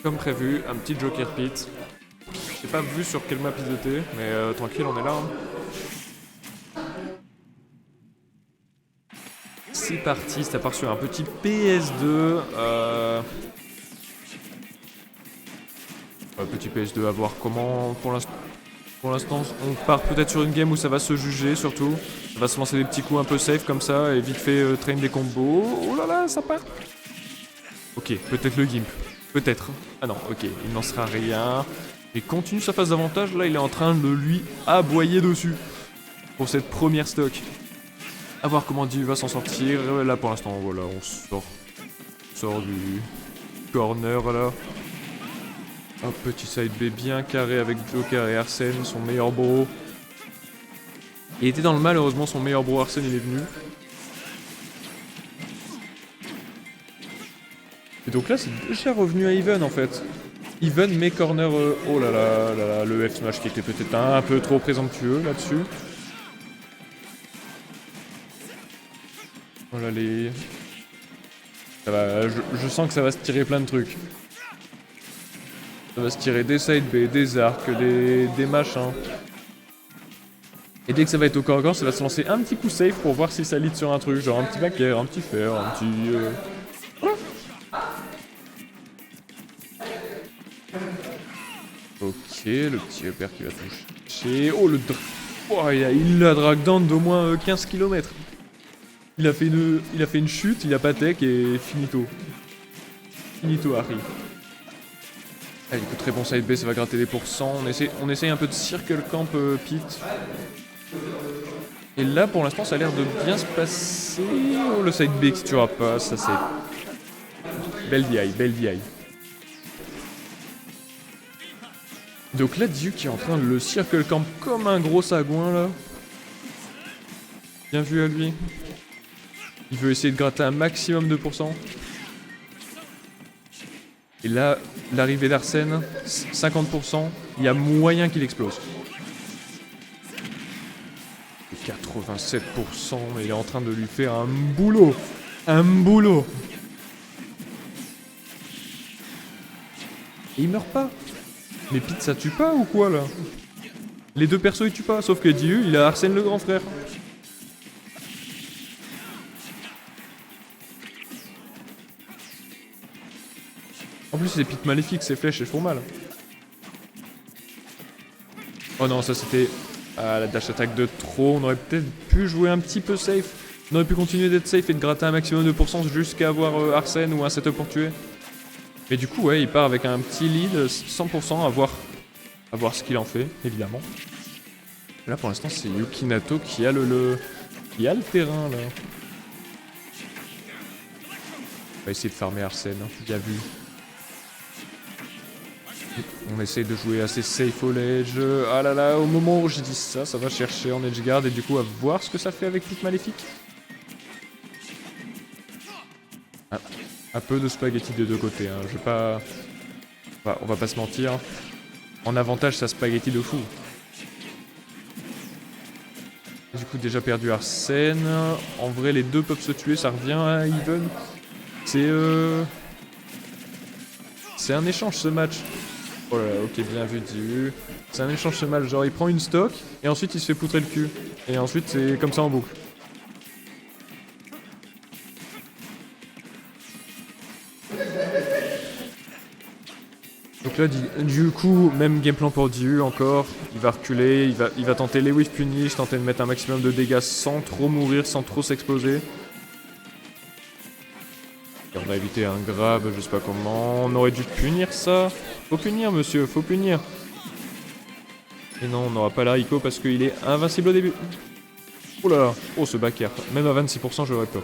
Comme prévu, un petit Joker Pit. J'ai pas vu sur quelle map ils étaient, mais tranquille, on est là. Hein. C'est parti, ça part sur un petit PS2. Petit PS2, à voir comment pour l'instant. Pour l'instant, on part peut-être sur une game où ça va se juger surtout. Ça va se lancer des petits coups un peu safe comme ça et vite fait train des combos. Oh là là, ça part. Ok, peut-être le gimp. Peut-être. Ah non, ok, il n'en sera rien. Il continue sa phase d'avantage, là il est en train de lui aboyer dessus. Pour cette première stock. A voir comment Dieu va s'en sortir. Là pour l'instant, voilà, on sort du corner là. Un petit side B bien carré avec Joker et Arsène, son meilleur bro. Il était dans le mal, heureusement son meilleur bro Arsène il est venu. Et donc là c'est déjà revenu à even en fait. Even mais corner, oh là là, là là, le F smash qui était peut-être un peu trop présomptueux là-dessus. Voilà les... Ça va, je sens que ça va se tirer plein de trucs. Ça va se tirer des side B, des arcs, des machins. Et dès que ça va être au corps à corps, ça va se lancer un petit coup safe pour voir si ça lead sur un truc, genre un petit back air, un petit fer, un petit... Voilà. Ok, le petit upper qui va toucher. Oh le... Oh, il l'a drag down d'au moins 15 km. Il a fait une chute, il a pas tech et finito. Finito Harry. Ah, du coup, très bon side B, ça va gratter des pourcents. On essaye un peu de circle camp pit. Et là, pour l'instant, ça a l'air de bien se passer. Oh, le side B qui tuera pas, ça c'est... Belle DI, belle DI. Donc là, Dieu qui est en train de le circle camp comme un gros sagouin, là. Bien vu à lui. Il veut essayer de gratter un maximum de pourcents. Et là, l'arrivée d'Arsène, 50%, il y a moyen qu'il explose. 87%, mais il est en train de lui faire un boulot. Un boulot. Et il meurt pas. Mais Pete, ça tue pas ou quoi, là? Les deux persos, ils tuent pas, sauf que Dieu, il a Arsène le grand frère. En plus, c'est Pete maléfique, ses flèches, elles font mal. Oh non, ça c'était... Ah, la dash attack de trop, on aurait peut-être pu jouer un petit peu safe. On aurait pu continuer d'être safe et de gratter un maximum de pourcents jusqu'à avoir Arsène ou un setup pour tuer. Mais du coup, ouais, il part avec un petit lead, 100%, à voir ce qu'il en fait, évidemment. Là, pour l'instant, c'est Yukinato qui a qui a le terrain, là. On va essayer de farmer Arsène, bien vu. On essaye de jouer assez safe au ledge. Ah là là, au moment où je dis ça, ça va chercher en edge guard et du coup à voir ce que ça fait avec Pete maléfique. Ah, un peu de spaghetti de deux côtés, hein. Je vais pas... on va pas se mentir. En avantage, ça spaghetti de fou. Du coup, déjà perdu Arsène. En vrai, les deux peuvent se tuer, ça revient à even. C'est un échange ce match. Oh là là, ok, bien vu, Dieu. C'est un échange ce match, genre il prend une stock, et ensuite il se fait poutrer le cul. Et ensuite c'est comme ça en boucle. Donc là, du coup, même game plan pour Dieu encore. Il va reculer, il va tenter les whiff punish, tenter de mettre un maximum de dégâts sans trop mourir, sans trop s'exploser. Et on a évité un grab, je sais pas comment. On aurait dû punir ça. Faut punir, monsieur, faut punir. Et non, on n'aura pas l'haricot parce qu'il est invincible au début. Oh là là, oh ce back air. Même à 26%, j'aurais peur.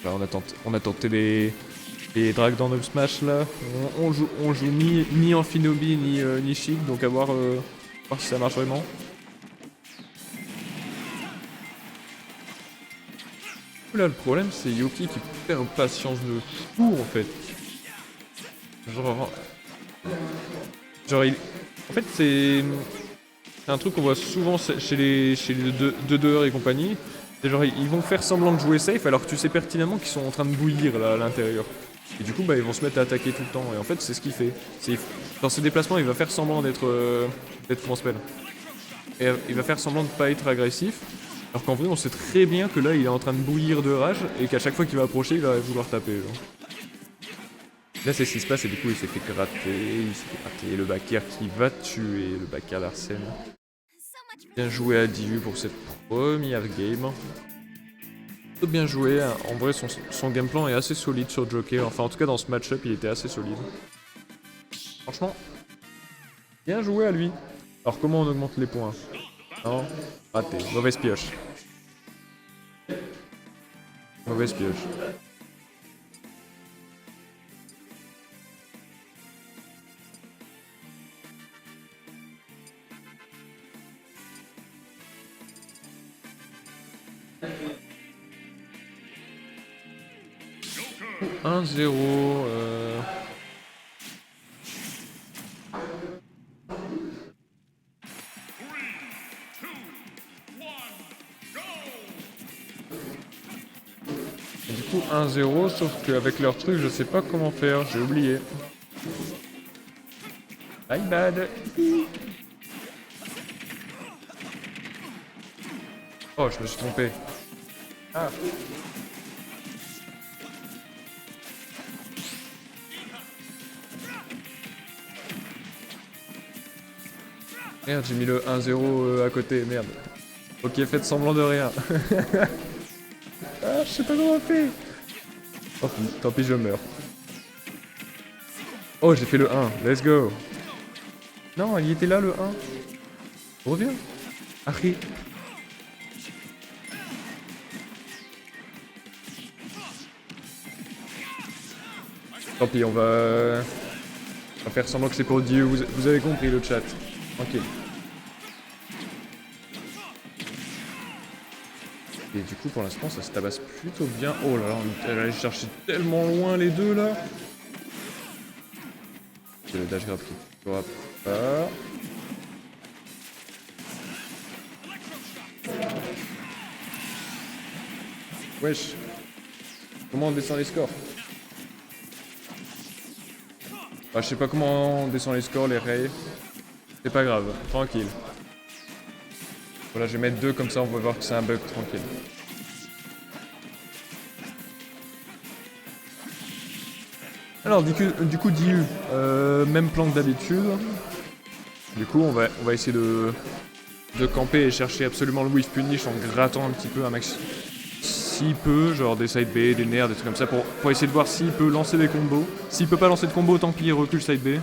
Là, on a tenté les drags dans Up Smash là. On joue ni Amphinobi ni Chic, donc à voir si ça marche vraiment. Là, le problème, c'est Yoki qui perd patience de fou en fait. Genre en fait, c'est un truc qu'on voit souvent chez les 2-2 et compagnie. C'est genre, ils vont faire semblant de jouer safe alors que tu sais pertinemment qu'ils sont en train de bouillir là à l'intérieur. Et du coup, bah, ils vont se mettre à attaquer tout le temps. Et en fait, c'est ce qu'il fait. Dans ses déplacements, il va faire semblant d'être. Comment ça s'appelle. Et il va faire semblant de pas être agressif. Alors qu'en vrai, on sait très bien que là, il est en train de bouillir de rage. Et qu'à chaque fois qu'il va approcher, il va vouloir taper. Genre. Là, c'est ce qui se passe. Et du coup, il s'est fait gratter. Il s'est fait gratter. Le backer qui va tuer. Le backer d'Arsène. Bien joué à Diu pour cette première game. Bien joué, en vrai son game plan est assez solide sur Joker, enfin en tout cas dans ce match-up il était assez solide. Franchement, bien joué à lui. Alors comment on augmente les points? Non, raté, mauvaise pioche. Mauvaise pioche. « 1-0 Du coup 1-0, sauf qu'avec leur truc je sais pas comment faire, j'ai oublié. My bad. Oh, je me suis trompé. Ah. Merde, j'ai mis le 1-0 à côté, merde. Ok, faites semblant de rien. Ah, je sais pas comment on fait. Tant pis, je meurs. Oh, j'ai fait le 1, let's go. Non, il était là le 1. Reviens. Harry. Tant pis, on va faire semblant que c'est pour Dieu. Vous avez compris le chat. Tranquille. Et du coup, pour l'instant, ça se tabasse plutôt bien. Oh là là, elle allait chercher tellement loin les deux là. C'est le dash grab qui ne pourra pas. Wesh. Comment on descend les scores? Ah, je sais pas comment on descend les scores, les rays. C'est pas grave, tranquille. Voilà, je vais mettre 2 comme ça, on va voir que c'est un bug, tranquille. Alors, du coup Diu, même plan que d'habitude. Du coup, on va essayer de camper et chercher absolument le whiff punish en grattant un petit peu un max. S'il peut, genre des side B, des nerfs, des trucs comme ça, pour essayer de voir s'il peut lancer des combos. S'il peut pas lancer de combo, tant pis, il recule side B.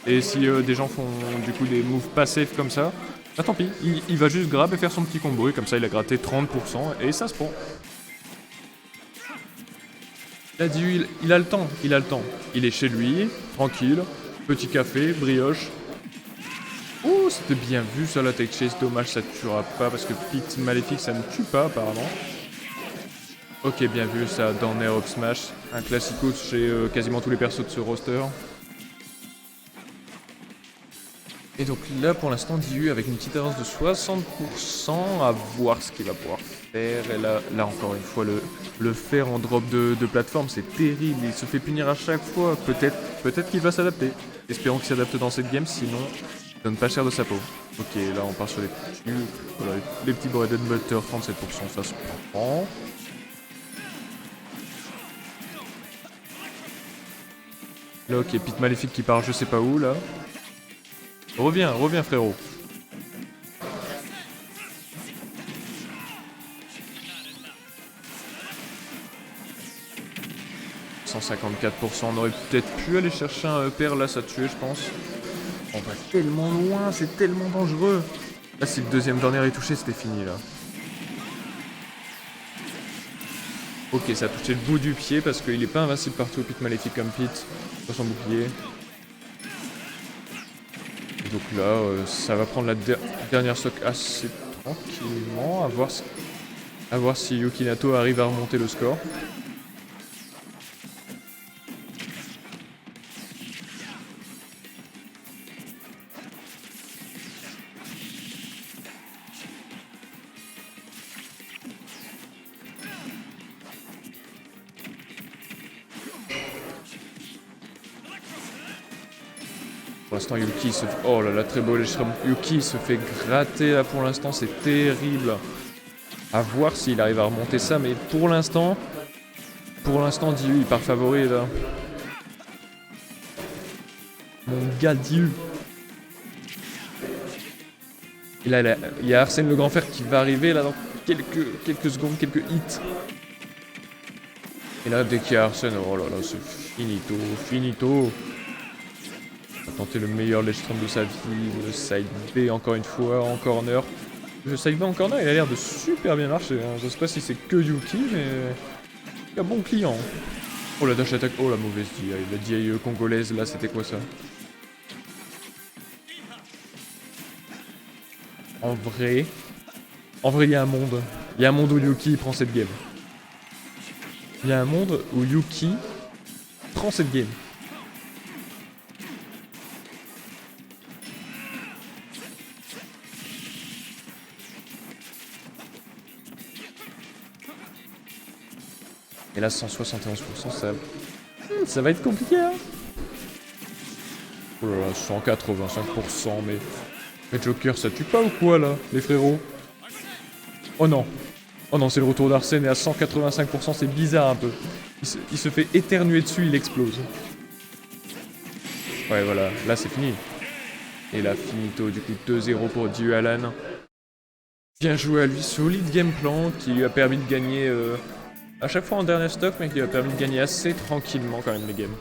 Et si des gens font du coup des moves pas safe comme ça, bah tant pis, il va juste grab et faire son petit combo, et comme ça il a gratté 30%, et ça se prend. Il a dit, il a le temps, il a le temps. Il est chez lui, tranquille, petit café, brioche. Oh, c'était bien vu ça la tech chase, dommage ça ne tuera pas, parce que Pit Maléfique ça ne tue pas apparemment. Ok, bien vu ça dans Air Up Smash, un classico chez quasiment tous les persos de ce roster. Et donc là pour l'instant Diu avec une petite avance de 60%, à voir ce qu'il va pouvoir faire. Et là encore une fois le faire en drop de plateforme c'est terrible, il se fait punir à chaque fois. Peut-être qu'il va s'adapter. Espérons qu'il s'adapte dans cette game, sinon il donne pas cher de sa peau. Ok, là on part sur les petits, voilà, les petits bread and butter, 37%, ça se prend. Là ok, Pit Maléfique qui part je sais pas où là. Reviens frérot. « 154%, on aurait peut-être pu aller chercher un père là, ça tuait je pense. On va tellement loin, c'est tellement dangereux. Là si le deuxième dernier est touché, c'était fini là. Ok, ça a touché le bout du pied parce qu'il est pas invincible partout, Pit Maléfique comme Pit, sur son bouclier. Donc là, ça va prendre la dernière stock assez tranquillement, à voir si Yukinato arrive à remonter le score. l'instant, Yuki se fait... Oh là là, très beau Ledgestrom. Yuki se fait gratter là pour l'instant, c'est terrible. À voir s'il arrive à remonter ça, mais pour l'instant, Diu, il part favori là. Mon gars Diu. Et là, il y a Arsène le Grand Fer qui va arriver là dans quelques secondes, quelques hits. Et là, dès qu'il y a Arsène, oh là là, c'est finito, finito. Il va tenter le meilleur Ledgestrom de sa vie, le side B encore une fois, en corner. Le side B en corner, il a l'air de super bien marcher. Hein. Je sais pas si c'est que Yuki, mais... un bon client. Oh la dash attack, oh la mauvaise DI, la DI congolaise, là, c'était quoi ça? En vrai, il y a un monde. Il y a un monde où Yuki prend cette game. Il y a un monde où Yuki prend cette game. Et là, 171%, ça va être compliqué, hein. Oh là là, 185%, mais Joker, ça tue pas ou quoi, là, les frérots? Oh non. Oh non, c'est le retour d'Arsène et à 185%, c'est bizarre un peu. Il se fait éternuer dessus, il explose. Ouais, voilà, là c'est fini. Et là, finito, du coup, 2-0 pour Diu Alan. Bien joué à lui, solide game plan qui lui a permis de gagner à chaque fois en dernier stock, mais qui lui a permis de gagner assez tranquillement quand même les games.